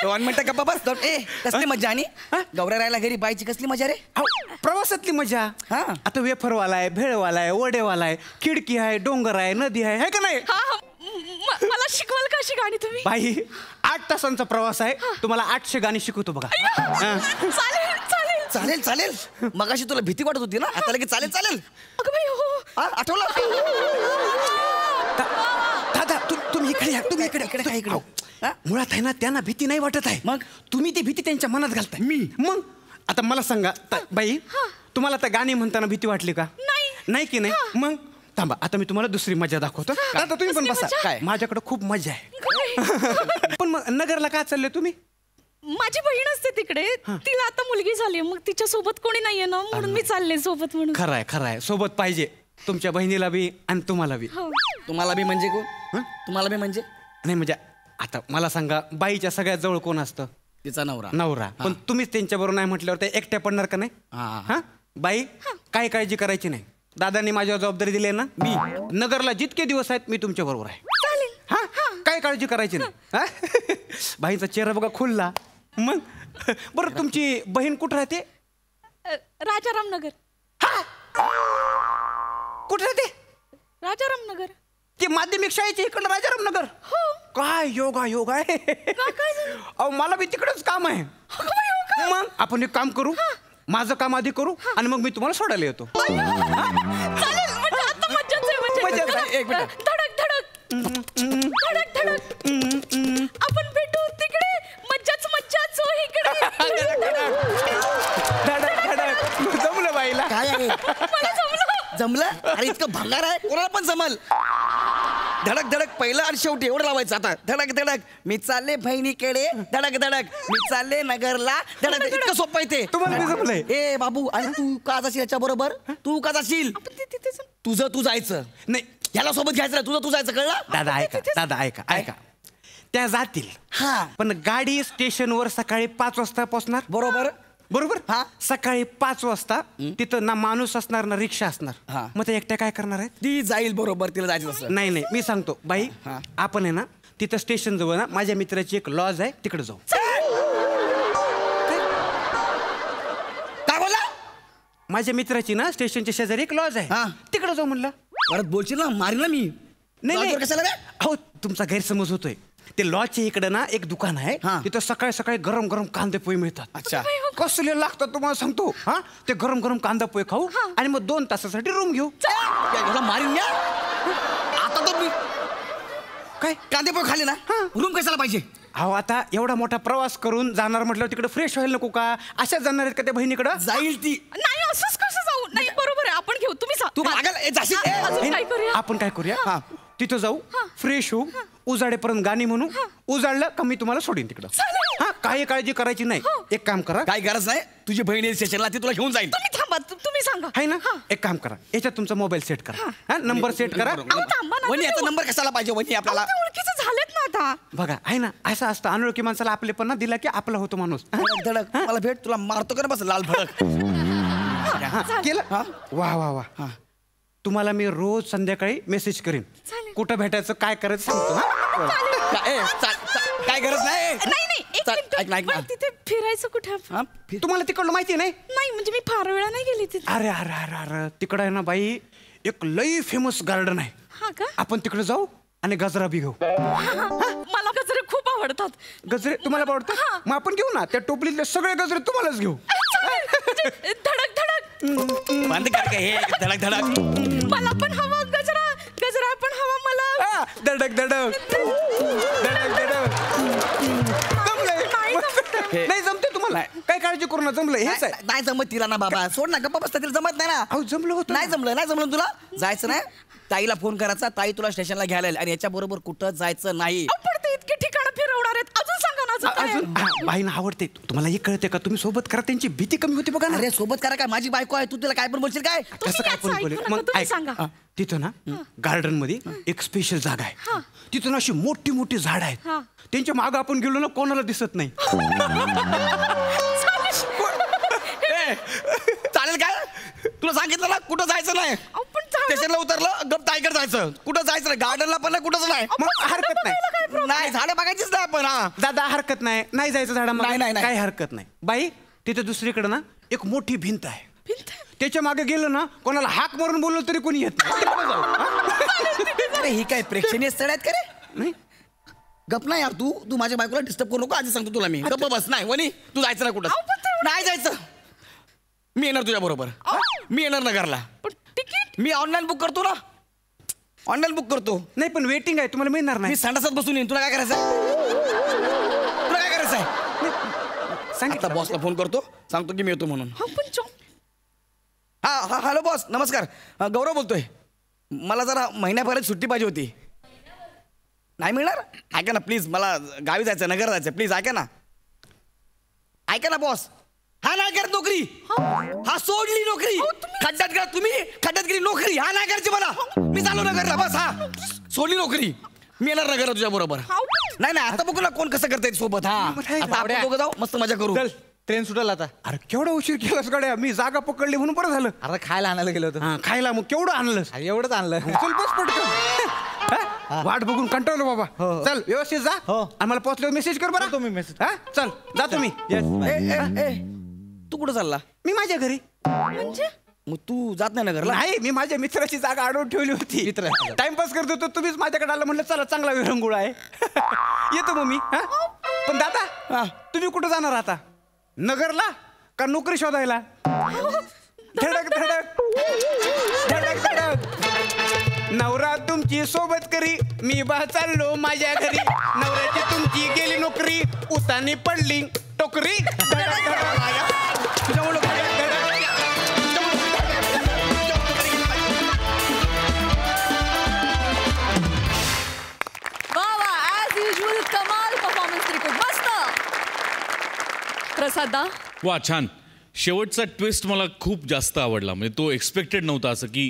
2 मिनिटं गप्पा बस. ए कसली मजा आणि गौऱ्या राहायला घरी बायची कसली मजा रे.
प्रवासातली मजा. आता वेफरवाला आहे, भेळवाला आहे, वडेवाला आहे, खिडकी आहे, डोंगर आहे, नदी आहे का नाही.
मला शिकवाल का अशी गाणी तुम्ही.
बाई 8 तासांचा प्रवास आहे, तुम्हाला 800 गाणी शिकवतो बघा.
चालेल चालेल
चालेल चालेल. मगाशी तुला भीती वाटत होती ना, आता लगेच चालेल चालेल.
अगं बाई हो.
आठवलं.
दादा तुम्ही इकडे या, तुम्ही इकडे इकडे काय इकडे. मुळात आहे ना त्यांना भीती नाही वाटत आहे, मग तुम्ही ती भीती त्यांच्या मनात घालताय. मी मग आता मला सांगा बाई, तुम्हाला आता गाणी म्हणताना भीती वाटली का. नाही की नाही. मग थांबा, आता मी तुम्हाला दुसरी मजा दाखवतो. आता तुम्ही पण बसा. काय माझ्याकडे खूप मजा आहे. पण मग नगरला काय चालले तुम्ही.
माझी बहीण असते तिकडे, तिला आता मुलगी झाली, मग तिच्या सोबत कोणी नाहीये ना, म्हणून मी चालले सोबत. म्हणून
खरंय खरंय, सोबत पाहिजे तुमच्या बहिणीला बी आणि तुम्हाला बी.
तुम्हाला बी म्हणजे कोण. तुम्हाला बी म्हणजे
नाही म्हणजे आता मला सांगा, बाईच्या सगळ्यात जवळ कोण असतं.
तिचा नवरा.
नवरा. पण तुम्हीच त्यांच्या बरोबर नाही म्हटल्यावर ते एकट्या पडणार का नाही. हा बाई काय काळजी करायची नाही. दादांनी माझ्यावर जबाबदारी दिली आहे ना. मी नगरला जितके दिवस आहेत मी तुमच्या बरोबर आहे. हा काय काळजी करायची नाही. बाईचा चेहरा बघा खुलला. मग बरं तुमची बहीण कुठं राहते.
राजाराम नगर.
कुठं राहते.
राजाराम नगर.
ते माध्यमिक शाळेचे इकडं राजाराम नगर. काय योगा योग आहे. अहो मला बी तिकडच काम आहे. मग आपण एक काम करू, माझं काम आधी करू आणि मग मी तुम्हाला सोडायला येतो.
धडक धडक धडक धडक आपण भेटू तिकडे. मज्जाच मज्जाच हो इकडे.
धडक धडक जमलं बाईला.
काय आहे जमलं. अरे इतकं भंगार आहे, कोणाला पण जमल. धडक धडक पहिलं आणि शेवटी एवढं लावायचं. आता धडक धडक मी चालले बहिणीकडे, धडक धडक मी चालले नगरला, धडक. इतकं सोपं आहे ते.
तुम्हाला जमलंय.
ए बाबू, आणि तू का जाशील याच्या बरोबर. तू का जाशील. तुझं तू जायचं
नाही,
याला सोबत घ्यायचं नाही. तुझं तू जायचं, कळलं.
दादा ऐका, दादा ऐका ऐका. त्या जातील पण गाडी स्टेशनवर सकाळी 5 वाजता पोहोचणार.
बरोबर
बरोबर. सकाळी 5 वाजता तिथं ना माणूस असणार ना रिक्षा असणार. मग ते एकट्या काय करणार आहे.
ती जाईल बरोबर, तिला जायचं असं.
नाही नाही, मी सांगतो बाई, आपण आहे ना तिथं स्टेशन जवळ ना माझ्या मित्राची एक लॉज आहे, तिकडे जाऊ.
काय बोला.
माझ्या मित्राची ना स्टेशनच्या शेजारी एक लॉज आहे, तिकडे जाऊ म्हणलं.
परत बोलशील ना, मारील ना मी.
नाही
कशाला.
हो तुमचा गैरसमज होतोय. ते लॉजच्या इकडे ना एक दुकान आहे, तिथं सकाळी सकाळी गरम गरम कांदे पोहे मिळतात.
अच्छा.
कसले लागतात तुम्हाला सांगतो. ते गरम गरम कांदा पोहे खाऊ आणि मग 2 तासासाठी रूम घेऊ.
मारीन आता तर मी काय कांदे पोहे खाले ना, रूम कशाला पाहिजे.
अहो आता एवढा मोठा प्रवास करून जाणार म्हटल्यावर तिकडे फ्रेश व्हायला नको का. अशाच जाणार आहेत का त्या बहिणीकडे.
जाईल ती.
नाही असंच कसं जाऊ. नाही बरोबर आहे, आपण घेऊ. तुम्ही
तू मागायला.
आपण काय करूया, तिथं जाऊ, फ्रेश होऊ, उजाडेपर्यंत गाणी म्हणू. उजाडलं का मी तुम्हाला सोडीन तिकडं. काही काळजी करायची नाही. एक काम करा.
काय गरज नाही, तुझी बहीण स्टेशनला, ती तुला घेऊन जाईल.
तुम्ही थांबा, तुम्ही सांगा.
आहे ना. एक काम करा, याच्यात तुमचा मोबाईल सेट करा. नंबर सेट करा.
वनी याचा नंबर कशाला पाहिजे. वनी आपल्याला
ओळखीचे झालेत ना आता.
बघा आहे ना, असं असतं अनोळखी माणसाला आपले पण दिला की आपला होतो माणूस.
धडक मला भेट, तुला मारतो का बस लाल भडक.
केलं. वा वा वा. तुम्हाला मी रोज संध्याकाळी मेसेज करीन, कुठं भेटायचं काय करायचं सांगतो.
काय गरज नाही.
तिथे फिरायचं कुठं.
तुम्हाला तिकडलं माहिती नाही.
नाही म्हणजे मी फार वेळा नाही गेली तिथे.
अरे अरे अरे अरे तिकडं आहे ना बाई, एक लई फेमस गार्डन आहे. आपण तिकडे जाऊ आणि गजरा बी घेऊ.
मला गजरे खूप आवडतात.
गजरे तुम्हाला आवडतात. मग आपण घेऊ ना, त्या टोपलीतले सगळे गजरे तुम्हालाच घेऊ.
धडक धडक
बंद कर का हे धडक धडक.
मला पण हवा गजरा. गजरा पण हवा मला.
धडक धडक धडक धडक. नाही जमते तुम्हाला, काय काळजी करू ना. जमलं हेच आहे.
नाही जमत तिला ना बाबा, सोड ना गप्पा बसता, तिला जमत नाही ना.
अहो जमलं होतं.
नाही जमलं तुला. जायचं नाही. ताईला फोन करायचा, ताई तुला स्टेशनला घ्यायला. आणि याच्या बरोबर कुठं जायचं नाही.
पडते इतके ठिकाण फिरवणार आहेत. अजून सांगा ना,
अजून बाईंना आवडते. तुम्हाला हे कळते का? तुम्ही सोबत करा, त्यांची भीती कमी होती बघा ना.
अरे सोबत करा काय, माझी बायको आहे, तू तिला काय पण बोलशील काय?
कसं काय पण बोलेल? मग ऐक, तिथं ना गार्डन मध्ये एक स्पेशल जागा आहे. तिथून अशी मोठी मोठी झाड आहेत. त्यांच्या मागं आपण गेलो ना, कोणाला दिसत नाही.
चालेल काय? तुला सांगितलं ना कुठं जायचं नाही. स्टेशनला उतरलं गप टायगर जायचं. कुठं जायचं नाही, गार्डनला पण नाही, कुठंच नाही.
मग हरकत नाही.
नाही झाडं बघायचीच नाही आपण. हा
दादा हरकत नाही, नाही जायचं झाडा.
नाही, नाही, नाही.
काही हरकत नाही. बाई तिथे दुसरीकडे ना एक मोठी भिंत आहे. त्याच्या मागे गेलं ना, कोणाला हाक मारून बोललो तरी कोणी येत
नाही. ही काय प्रेक्षणीय स्थळ आहेत का रे?
नाही.
गप नाही यार, तू माझ्या बायकोला डिस्टर्ब करू नको. आधी सांगतो तुला मी. गप्प बस. नाही वनी तू जायचं ना कुठं. नाही जायचं. मी येणार तुझ्या बरोबर. मी येणार नगरला. मी ऑनलाईन बुक करतो ना, ऑनलाईन बुक करतो.
नाही पण वेटिंग आहे, तुम्हाला मिळणार नाही.
मी संडासात बसून येईन. तुला काय करायचं? तुला काय करायचंय? सांगितलं बॉसला फोन करतो, सांगतो की मी येतो म्हणून. हा हॅलो बॉस, नमस्कार. गौरव बोलतोय. मला जरा महिन्याभरात सुट्टी पाहिजे होती. नाही मिळणार? ऐका ना प्लीज, मला गावी जायचं, नगर जायचं. प्लीज ऐका ना, ऐका ना बॉस. हा नाही करत नोकरी. हा सोडली नोकरी. खड्ड्यात गेला तुम्ही, खड्ड्यात गेली नोकरी. हा नाही करायची मला. मी चालू नगरला बस. हा सोडली नोकरी. मी येणार नगरला तुझ्या बरोबर. नाही नाही आता बघू ना कोण कसं करताय सोबत. हा आता आपण दोघं जाऊ, मस्त मजा करू.
चल ट्रेन सुटेल आता. अरे केवढा उशीर केलास गाड्या. मी जागा पकडली म्हणून बरं झालं.
अरे खायला आणायला गेलो होतो.
खायला मग केवढं आणलं?
एवढंच आणलं.
चल बस पटकन. वाट बघून कंटाळलो बाबा. चल व्यवस्थित जा. आणि मला पोहोचल्यावर मेसेज कर बरं.
तुम्ही मेसेज.
हा चल जा तुम्ही.
तू कुठं चालला?
मी माझ्या घरी.
म्हणजे मग तू जात नाही नगरला?
नाही, मी माझ्या मित्राची जागा अडवून ठेवली होती. मित्र टाइमपास करत होतो, तुम्हीच माझ्याकडे आला. म्हणलं चला चांगला विरंगुळा आहे. येतो मग मी. पण दादा तुम्ही कुठं जाणार आता? नगरला का नोकरी शोधायला? धडक धडक धडक धडक. नवरा तुमची सोबत करी, मी बा चाललो माझ्या घरी. नवऱ्याची तुमची गेली नोकरी, उतानी पडली टोकरी. धडक धडक.
कमाल परफॉर्मन्स त्रिकुट. मस्त प्रसादा.
वा छान. शेवटचा ट्विस्ट मला खूप जास्त आवडला. म्हणजे तो एक्सपेक्टेड नव्हता असं की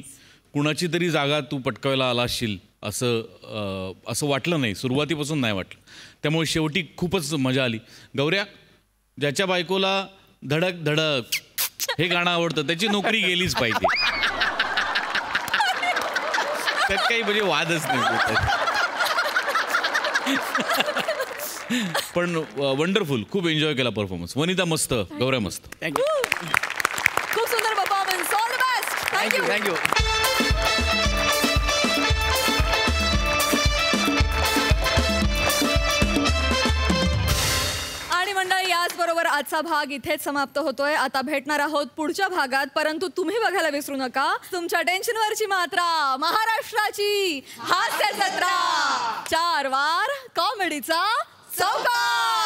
कुणाची तरी जागा तू पटकावायला आला असशील असं वाटलं नाही. सुरुवातीपासून नाही वाटलं. त्यामुळे शेवटी खूपच मजा आली. गौऱ्या, ज्याच्या बायकोला धडक धडक हे गाणं आवडतं त्याची नोकरी गेलीच पाहिजे. त्यात काही म्हणजे वादच नाही. पण वंडरफुल. खूप एन्जॉय केला परफॉर्मन्स. वनिता मस्त, गौऱ्या मस्त.
थँक्यू.
खूप सुंदर performance. All the best.
Thank you thank you.
आणि मंडळी याचबरोबर आजचा भाग इथेच समाप्त होतोय. आता भेटणार आहोत पुढच्या भागात. परंतु तुम्ही बघायला विसरू नका तुमच्या टेन्शनवरची मात्रा, महाराष्ट्राची हास्य जत्रा, 4 वार कॉमेडीचा चौकार.